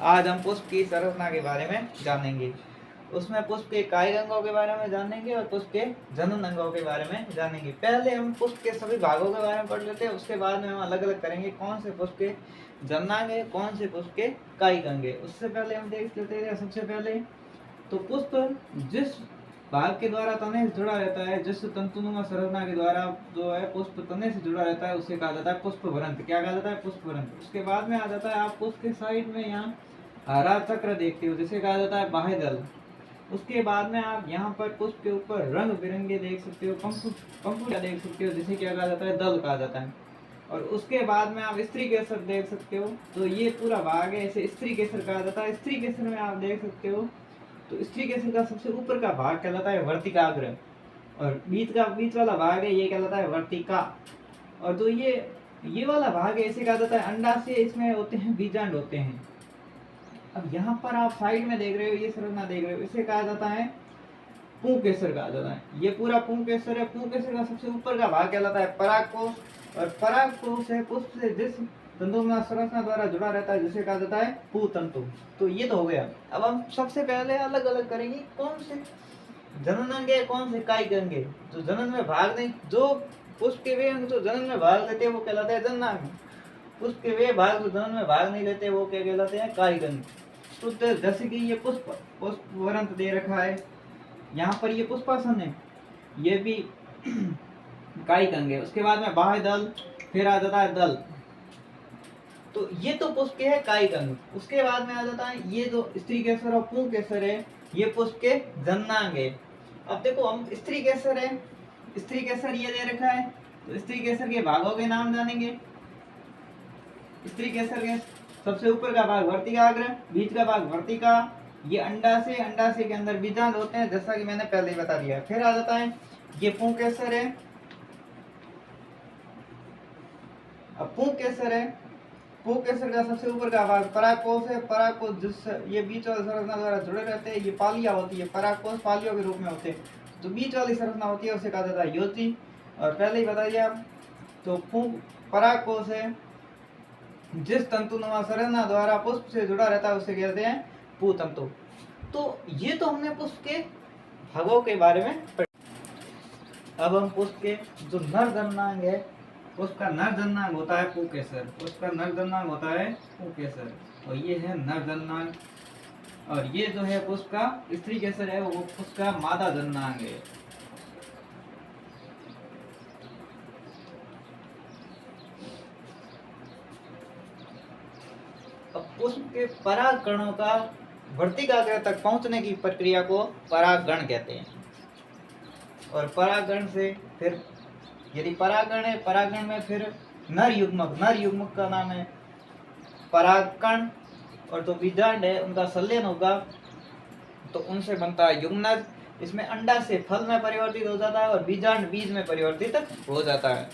आज हम पुष्प की संरचना के बारे में जानेंगे। उसमें पुष्प के कायिक अंगों के बारे में जानेंगे और पुष्प के जनन अंगों के बारे में जानेंगे। पहले हम पुष्प के सभी भागों के बारे में पढ़ लेते हैं, उसके बाद में हम अलग अलग करेंगे कौन से पुष्प के जननांग है, कौन से पुष्प के कायिक अंग है। उससे पहले हम देख लेते हैं सबसे पहले तो पुष्प जिस भाग के द्वारा तने से जुड़ा रहता है, जिस तंतुनुमा संरचना के द्वारा जो है पुष्प तने से जुड़ा रहता है, उसे कहा जाता है पुष्पवृंत। क्या कहा जाता है? पुष्पवृंत। उसके बाद में आ जाता है, आप पुष्प के साइड में यहाँ हरा चक्र देखते हो, जिसे कहा जाता है बाह्य दल। उसके बाद में आप यहाँ पर पुष्प के ऊपर रंग बिरंगे देख सकते हो, पंखुड़ियाँ देख सकते हो, जिसे क्या कहा जाता है? दल कहा जाता है। और उसके बाद में आप स्त्री केसर देख सकते हो, तो ये पूरा भाग है, इसे स्त्री केसर कहा जाता है। स्त्री केसर में आप देख सकते हो तो स्त्री केसर का सबसे ऊपर का भाग कहलाता है वर्तिकाग्र, और बीच वाला भाग है ये कहलाता है वर्तिका। और जो ये वाला भाग है इसे कहा जाता है अंडाशय। इसमें होते हैं बीजांड होते हैं। अब यहाँ पर आप साइड में देख रहे हो, ये संरचना देख रहे हो, इसे कहा जाता है पुंकेसर कहा जाता है। ये पूरा पुंकेसर है। पुंकेसर का सबसे ऊपर का भाग कहलाता है परागकोश, और परागकोश है पुष्प से जिस तंतुमय संरचना द्वारा जुड़ा रहता है, जिसे कहा जाता है पुतंतु। तो ये तो हो गया। अब हम सबसे पहले अलग अलग करेंगे कौन से जनन अंग है, कौन से कायिक अंग है। जो जनन में भाग नहीं, जो पुष्प के वे अंग जो जनन में भाग लेते हैं वो कहलाते हैं जननांग। पुष्प के वे भाग जो जनन में भाग नहीं लेते वो क्या कहलाते हैं? कायिक अंग। तो जैसे कि ये पुष्पवृंत दे रखा है, यहाँ पर ये पुष्पासन है, ये भी कायिक अंग है। उसके बाद में बाह्य दल, फिर आ जाता है दल। तो ये तो पुष्प के है कायिक अंग। उसके बाद में आ जाता है ये जो स्त्री केसर और पुंकेसर है, ये पुष्प के जननांग है। अब देखो हम स्त्री केसर है, स्त्री केसर ये दे रखा है, तो स्त्री केसर के भागों के नाम जानेंगे। स्त्री केसर के सबसे ऊपर का भाग वर्तिकाग्र, बीच का भाग वर्तिका, ये अंडाशय, अंडाशय के अंदर बीजांड होते हैं, जैसा कि मैंने पहले ही बता दिया। फिर आ जाता है ये पुंकेसर है। अब पुंकेसर है, पुंकेसर का सबसे ऊपर का भाग परागकोश है। परागकोश जिस ये बीच वाली संरचना द्वारा जुड़े रहते हैं, ये पालियां होती है, परागकोश पालियों के रूप में होते हैं। जो बीच वाली संरचना होती है उसे कहा जाता है योजी। और पहले ही बता दिया, तो परागकोश है जिस तंतुनुमा संरचना द्वारा पुष्प से जुड़ा रहता है उसे कहते हैं पुतंतु। तो ये तो हमने पुष्प के भागों के बारे में पढ़ा। अब हम पुष्प के जो नर जननांग है, पुष्प का नर जननांग होता है पुंकेसर। पुष्प का नर जननांग होता है पुंकेसर, और ये है नर जननांग। और ये जो है पुष्प का स्त्री केसर है, वो पुष्प का मादा जननांग है। अब पुष्प के परागकणों का वर्तिकाग्र तक पहुंचने की प्रक्रिया को परागण कहते हैं। और परागण से फिर यदि परागण है, परागण में फिर नर युग्मक का नाम है परागकण, और जो बीजांड है उनका संलयन होगा तो उनसे बनता है युग्मनज। इसमें अंडा से फल में परिवर्तित हो जाता है और बीजांड बीज में परिवर्तित हो जाता है।